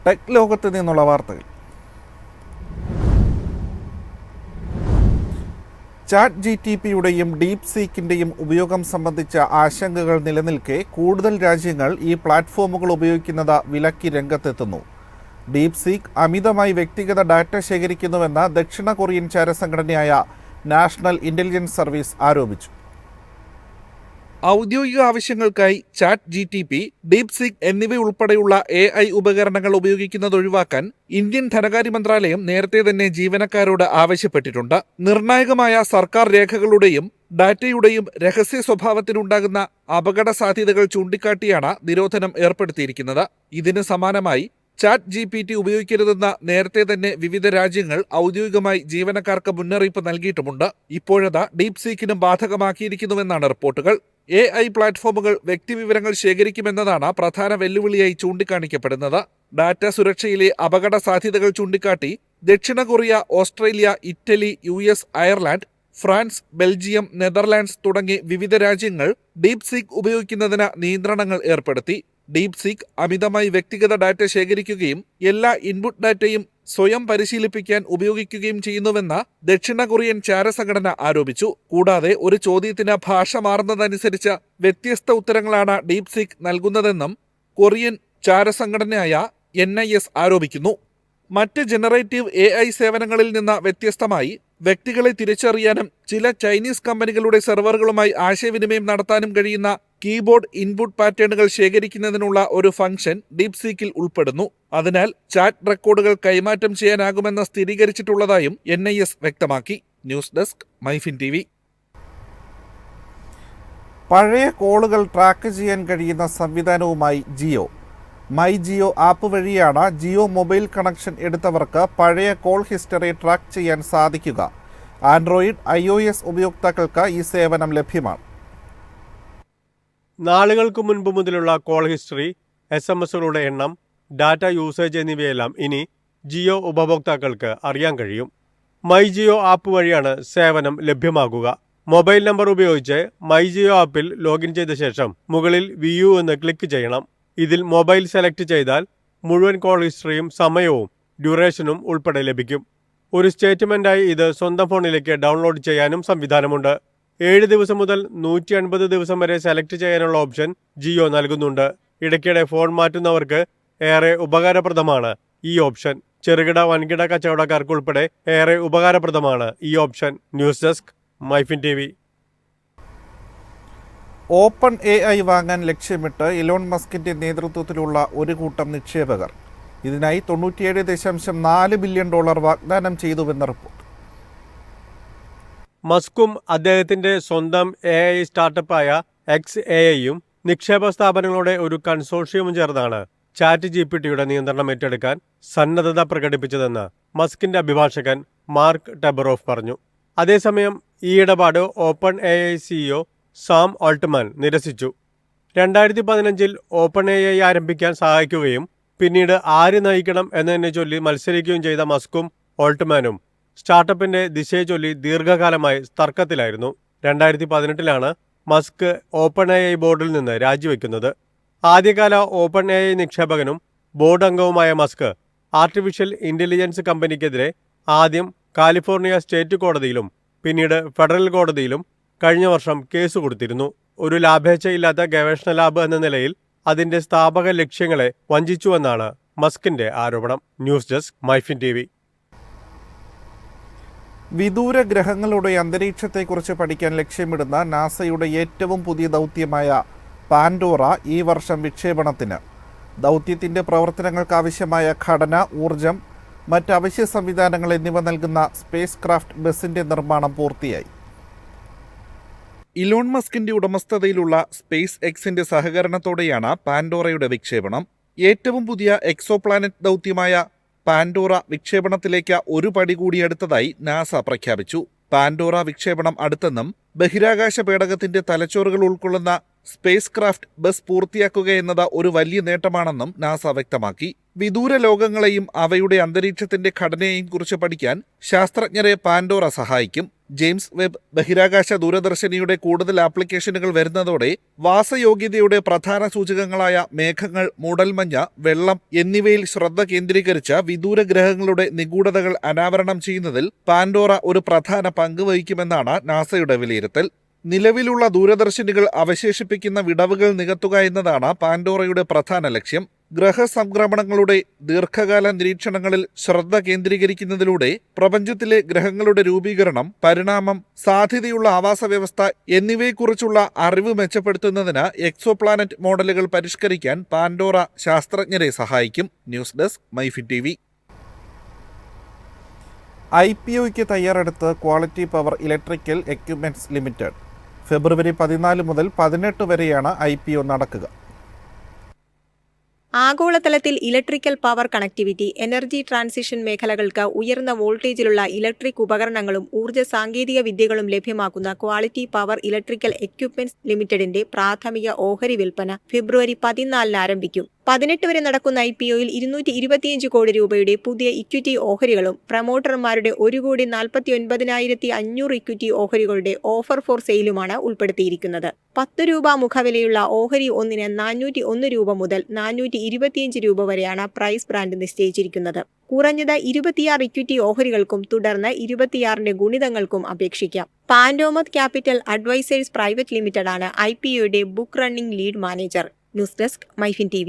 Tech ലോകത്ത് നിന്നുള്ള വാർത്തകൾ. ചാറ്റ് GTPയുടെയും ഡീപ് സീക്കിൻ്റെയും ഉപയോഗം സംബന്ധിച്ച ആശങ്കകൾ നിലനിൽക്കെ കൂടുതൽ രാജ്യങ്ങൾ ഈ പ്ലാറ്റ്ഫോമുകൾ ഉപയോഗിക്കുന്നത് വിലക്കി രംഗത്തെത്തുന്നു. ഡീപ് സീക്ക് അമിതമായി വ്യക്തിഗത ഡാറ്റ ശേഖരിക്കുന്നുവെന്ന് ദക്ഷിണ കൊറിയൻ ചാരസംഘടനയായ നാഷണൽ ഇൻ്റലിജൻസ് സർവീസ് ആരോപിച്ചു. ഔദ്യോഗിക ആവശ്യങ്ങൾക്കായി ചാറ്റ് GTP, ഡീപ് സീക്ക് എന്നിവയുൾപ്പെടെയുള്ള AI ഉപകരണങ്ങൾ ഉപയോഗിക്കുന്നത് ഒഴിവാക്കാൻ ഇന്ത്യൻ ധനകാര്യ മന്ത്രാലയം നേരത്തെ തന്നെ ജീവനക്കാരോട് ആവശ്യപ്പെട്ടിട്ടുണ്ട്. നിർണായകമായ സർക്കാർ രേഖകളുടെയും ഡാറ്റയുടെയും രഹസ്യ സ്വഭാവത്തിനുണ്ടാകുന്ന അപകട സാധ്യതകൾ ചൂണ്ടിക്കാട്ടിയാണ് നിരോധനം ഏർപ്പെടുത്തിയിരിക്കുന്നത്. ഇതിന് സമാനമായി ചാറ്റ് GPT ഉപയോഗിക്കരുതെന്ന നേരത്തെ തന്നെ വിവിധ രാജ്യങ്ങൾ ഔദ്യോഗികമായി ജീവനക്കാർക്ക് മുന്നറിയിപ്പ് നൽകിയിട്ടുമുണ്ട്. ഇപ്പോഴത് ഡീപ് സീക്കിനും ബാധകമാക്കിയിരിക്കുന്നുവെന്നാണ് റിപ്പോർട്ടുകൾ. AI പ്ലാറ്റ്ഫോമുകൾ വ്യക്തിവിവരങ്ങൾ ശേഖരിക്കുമെന്നതാണ് പ്രധാന വെല്ലുവിളിയായി ചൂണ്ടിക്കാണിക്കപ്പെടുന്നത്. ഡാറ്റ സുരക്ഷയിലെ അപകട സാധ്യതകൾ ചൂണ്ടിക്കാട്ടി ദക്ഷിണ Korea, Australia, Italy, US, Ireland, France, Belgium, Netherlands തുടങ്ങി വിവിധ രാജ്യങ്ങൾ ഡീപ് സീക്ക് ഉപയോഗിക്കുന്നതിന് നിയന്ത്രണങ്ങൾ ഏർപ്പെടുത്തി. ഡീപ് സീക്ക് അമിതമായി വ്യക്തിഗത ഡാറ്റ ശേഖരിക്കുകയും എല്ലാ ഇൻപുട്ട് ഡാറ്റയും സ്വയം പരിശീലിപ്പിക്കാൻ ഉപയോഗിക്കുകയും ചെയ്യുന്നുവെന്ന് ദക്ഷിണ കൊറിയൻ ചാരസംഘടന ആരോപിച്ചു. കൂടാതെ ഒരു ചോദ്യത്തിന് ഭാഷ മാറുന്നതനുസരിച്ച് വ്യത്യസ്ത ഉത്തരങ്ങളാണ് ഡീപ് സീക്ക് നൽകുന്നതെന്നും കൊറിയൻ ചാരസംഘടനയായ NIS ആരോപിക്കുന്നു. മറ്റ് ജനറേറ്റീവ് AI സേവനങ്ങളിൽ നിന്ന് വ്യത്യസ്തമായി വ്യക്തികളെ തിരിച്ചറിയാനും ചില ചൈനീസ് കമ്പനികളുടെ സെർവറുകളുമായി ആശയവിനിമയം നടത്താനും കഴിയുന്ന കീബോർഡ് ഇൻപുട്ട് പാറ്റേണുകൾ ശേഖരിക്കുന്നതിനുള്ള ഒരു ഫംഗ്ഷൻ ഡീപ് സീക്കിൽ ഉൾപ്പെടുന്നു. അതിനാൽ ചാറ്റ് റെക്കോർഡുകൾ കൈമാറ്റം ചെയ്യാനാകുമെന്ന് സ്ഥിരീകരിച്ചിട്ടുള്ളതായും NIS വ്യക്തമാക്കി. News desk, MyFin TV. പഴയ കോളുകൾ ട്രാക്ക് ചെയ്യാൻ കഴിയുന്ന സംവിധാനവുമായി ജിയോ. മൈ ജിയോ ആപ്പ് വഴിയാണ് ജിയോ മൊബൈൽ കണക്ഷൻ എടുത്തവർക്ക് പഴയ കോൾ ഹിസ്റ്ററി ട്രാക്ക് ചെയ്യാൻ സാധിക്കുക. ആൻഡ്രോയിഡ്, iOS ഉപയോക്താക്കൾക്ക് ഈ സേവനം ലഭ്യമാണ്. നാളുകൾക്ക് മുൻപ് മുതലുള്ള കോൾ ഹിസ്റ്ററി, SMS-കളുടെ എണ്ണം, ഡാറ്റ യൂസേജ് എന്നിവയെല്ലാം ഇനി ജിയോ ഉപഭോക്താക്കൾക്ക് അറിയാൻ കഴിയും. മൈ ജിയോ ആപ്പ് വഴിയാണ് സേവനം ലഭ്യമാകുക. മൊബൈൽ നമ്പർ ഉപയോഗിച്ച് മൈ ജിയോ ആപ്പിൽ ലോഗിൻ ചെയ്ത ശേഷം മുകളിൽ വ്യൂ എന്ന് ക്ലിക്ക് ചെയ്യണം. ഇതിൽ മൊബൈൽ സെലക്ട് ചെയ്താൽ മുഴുവൻ കോൾ ഹിസ്റ്ററിയും സമയവും ഡ്യൂറേഷനും ഉൾപ്പെടെ ലഭിക്കും. ഒരു സ്റ്റേറ്റ്മെൻറ്റായി ഇത് സ്വന്തം ഫോണിലേക്ക് ഡൗൺലോഡ് ചെയ്യാനും സംവിധാനമുണ്ട്. 7 ദിവസം മുതൽ 150 ദിവസം വരെ സെലക്ട് ചെയ്യാനുള്ള ഓപ്ഷൻ ജിയോ നൽകുന്നുണ്ട്. ഇടയ്ക്കിടെ ഫോൺ മാറ്റുന്നവർക്ക് ഏറെ ഉപകാരപ്രദമാണ് ഈ ഓപ്ഷൻ. ചെറുകിട വൻകിട കച്ചവടക്കാർക്കുൾപ്പെടെ ഏറെ ഉപകാരപ്രദമാണ് ഈ option. News desk, MyFin TV. Open AI വാങ്ങാൻ ലക്ഷ്യമിട്ട് ഇലോൺ മസ്കിൻ്റെ നേതൃത്വത്തിലുള്ള ഒരു കൂട്ടം നിക്ഷേപകർ ഇതിനായി $97.4 ബില്യൺ വാഗ്ദാനം ചെയ്തുവെന്ന റിപ്പോർട്ട്. മസ്കും അദ്ദേഹത്തിന്റെ സ്വന്തം AI സ്റ്റാർട്ടപ്പായ XAIയും നിക്ഷേപ സ്ഥാപനങ്ങളുടെ ഒരു കൺസോർഷ്യവും ചേർന്നാണ് ചാറ്റ് GPTയുടെ നിയന്ത്രണം ഏറ്റെടുക്കാൻ സന്നദ്ധത പ്രകടിപ്പിച്ചതെന്ന് മസ്കിന്റെ അഭിഭാഷകൻ മാർക്ക് ടെബറോഫ് പറഞ്ഞു. അതേസമയം ഈ ഇടപാട് open AI CEO Sam Altman നിരസിച്ചു. 2015 ഓപ്പൺ AI ആരംഭിക്കാൻ സഹായിക്കുകയും പിന്നീട് ആര് നയിക്കണം എന്നതിനെ ചൊല്ലി മത്സരിക്കുകയും ചെയ്ത മസ്കും ആൾട്ട്മാനും സ്റ്റാർട്ടപ്പിന്റെ ദിശയെ ചൊല്ലി ദീർഘകാലമായി തർക്കത്തിലായിരുന്നു. 2018 മസ്ക് ഓപ്പൺ AI ബോർഡിൽ നിന്ന് രാജിവെക്കുന്നത്. ആദ്യകാല ഓപ്പൺ AI നിക്ഷേപകനും ബോർഡ് അംഗവുമായ മസ്ക് ആർട്ടിഫിഷ്യൽ ഇന്റലിജൻസ് കമ്പനിക്കെതിരെ ആദ്യം കാലിഫോർണിയ സ്റ്റേറ്റ് കോടതിയിലും പിന്നീട് ഫെഡറൽ കോടതിയിലും കഴിഞ്ഞ വർഷം കേസ് കൊടുത്തിരുന്നു. ഒരു ലാഭേച്ഛയില്ലാത്ത ഗവേഷണ ലാബ് എന്ന നിലയിൽ അതിന്റെ സ്ഥാപക ലക്ഷ്യങ്ങളെ വഞ്ചിച്ചുവെന്നാണ് മസ്കിന്റെ ആരോപണം. News desk, MyFin TV. വിദൂര ഗ്രഹങ്ങളുടെ അന്തരീക്ഷത്തെക്കുറിച്ച് പഠിക്കാൻ ലക്ഷ്യമിടുന്ന നാസയുടെ ഏറ്റവും പുതിയ ദൗത്യമായ പാൻഡോറ ഈ വർഷം വിക്ഷേപണത്തിന്. ദൗത്യത്തിൻ്റെ പ്രവർത്തനങ്ങൾക്കാവശ്യമായ ഘടന, ഊർജം, മറ്റ് അവശ്യ സംവിധാനങ്ങൾ എന്നിവ നൽകുന്ന സ്പേസ് ക്രാഫ്റ്റ് ബസിൻ്റെ നിർമ്മാണം പൂർത്തിയായി. ഇലോൺ മസ്കിന്റെ ഉടമസ്ഥതയിലുള്ള സ്പേസ് എക്സിന്റെ സഹകരണത്തോടെയാണ് പാൻഡോറയുടെ വിക്ഷേപണം. ഏറ്റവും പുതിയ എക്സോപ്ലാനറ്റ് ദൗത്യമായ പാൻഡോറ വിക്ഷേപണത്തിലേക്ക് ഒരു പടി കൂടി അടുത്തതായി നാസ പ്രഖ്യാപിച്ചു. പാൻഡോറ വിക്ഷേപണം അടുത്തെന്നും ബഹിരാകാശ പേടകത്തിന്റെ തലച്ചോറുകൾ ഉൾക്കൊള്ളുന്ന സ്പേസ് ക്രാഫ്റ്റ് ബസ് പൂർത്തിയാക്കുക എന്നത് ഒരു വലിയ നേട്ടമാണെന്നും നാസ വ്യക്തമാക്കി. വിദൂര ലോകങ്ങളെയും അവയുടെ അന്തരീക്ഷത്തിന്റെ ഘടനയെയും കുറിച്ച് പഠിക്കാൻ ശാസ്ത്രജ്ഞരെ പാൻഡോറ സഹായിക്കും. ജെയിംസ് വെബ് ബഹിരാകാശ ദൂരദർശിനിയുടെ കൂടുതൽ ആപ്ലിക്കേഷനുകൾ വരുന്നതോടെ വാസയോഗ്യതയുടെ പ്രധാന സൂചകങ്ങളായ മേഘങ്ങൾ, മൂടൽമഞ്ഞ്, വെള്ളം എന്നിവയിൽ ശ്രദ്ധ കേന്ദ്രീകരിച്ച് വിദൂര ഗ്രഹങ്ങളുടെ നിഗൂഢതകൾ അനാവരണം ചെയ്യുന്നതിൽ പാൻഡോറ ഒരു പ്രധാന പങ്ക് വഹിക്കുമെന്നാണ് നാസയുടെ വിലയിരുത്തൽ. നിലവിലുള്ള ദൂരദർശിനികൾ അവശേഷിപ്പിക്കുന്ന വിടവുകൾ നികത്തുക എന്നതാണ് പാൻഡോറയുടെ പ്രധാന ലക്ഷ്യം. ഗ്രഹസംക്രമണങ്ങളുടെ ദീർഘകാല നിരീക്ഷണങ്ങളിൽ ശ്രദ്ധ കേന്ദ്രീകരിക്കുന്നതിലൂടെ പ്രപഞ്ചത്തിലെ ഗ്രഹങ്ങളുടെ രൂപീകരണം, പരിണാമം, സാധ്യതയുള്ള ആവാസ വ്യവസ്ഥ എന്നിവയെക്കുറിച്ചുള്ള അറിവ് മെച്ചപ്പെടുത്തുന്നതിന് എക്സോപ്ലാനറ്റ് മോഡലുകൾ പരിഷ്കരിക്കാൻ പാൻഡോറ ശാസ്ത്രജ്ഞരെ സഹായിക്കും. News desk MyFin TV. IPOയ്ക്ക് തയ്യാറെടുത്ത് quality power electrical equipments limited. February 14 മുതൽ 18 വരെയാണ് IPO നടക്കുക. ആഗോളതലത്തിൽ electrical power connectivity, energy transition മേഖലകൾക്ക് ഉയർന്ന വോൾട്ടേജിലുള്ള ഇലക്ട്രിക് ഉപകരണങ്ങളും ഊർജ്ജ സാങ്കേതിക വിദ്യകളും ലഭ്യമാക്കുന്ന ക്വാളിറ്റി പവർ ഇലക്ട്രിക്കൽ എക്യുപ്മെന്റ്സ് ലിമിറ്റഡിന്റെ പ്രാഥമിക ഓഹരി വിൽപ്പന ഫെബ്രുവരി 14 ആരംഭിക്കും. 18 വരെ നടക്കുന്ന IPOയിൽ 225 കോടി രൂപയുടെ പുതിയ ഇക്വിറ്റി ഓഹരികളും പ്രമോട്ടർമാരുടെ 1,49,500 ഇക്വിറ്റി ഓഹരികളുടെ ഓഫർ ഫോർ സെയിലുമാണ് ഉൾപ്പെടുത്തിയിരിക്കുന്നത്. 10 രൂപ മുഖവിലയുള്ള ഓഹരി ഒന്നിന് 401 രൂപ മുതൽ 425 രൂപ വരെയാണ് പ്രൈസ് ബാൻഡ് നിശ്ചയിച്ചിരിക്കുന്നത്. കുറഞ്ഞത് 26 ഇക്വിറ്റി ഓഹരികൾക്കും തുടർന്ന് 26ന്റെ ഗുണിതങ്ങൾക്കും അപേക്ഷിക്കാം. പാൻഡോമത് ക്യാപിറ്റൽ അഡ്വൈസേഴ്സ് പ്രൈവറ്റ് ലിമിറ്റഡാണ് IPOയുടെ book running lead manager. News desk MyFin TV.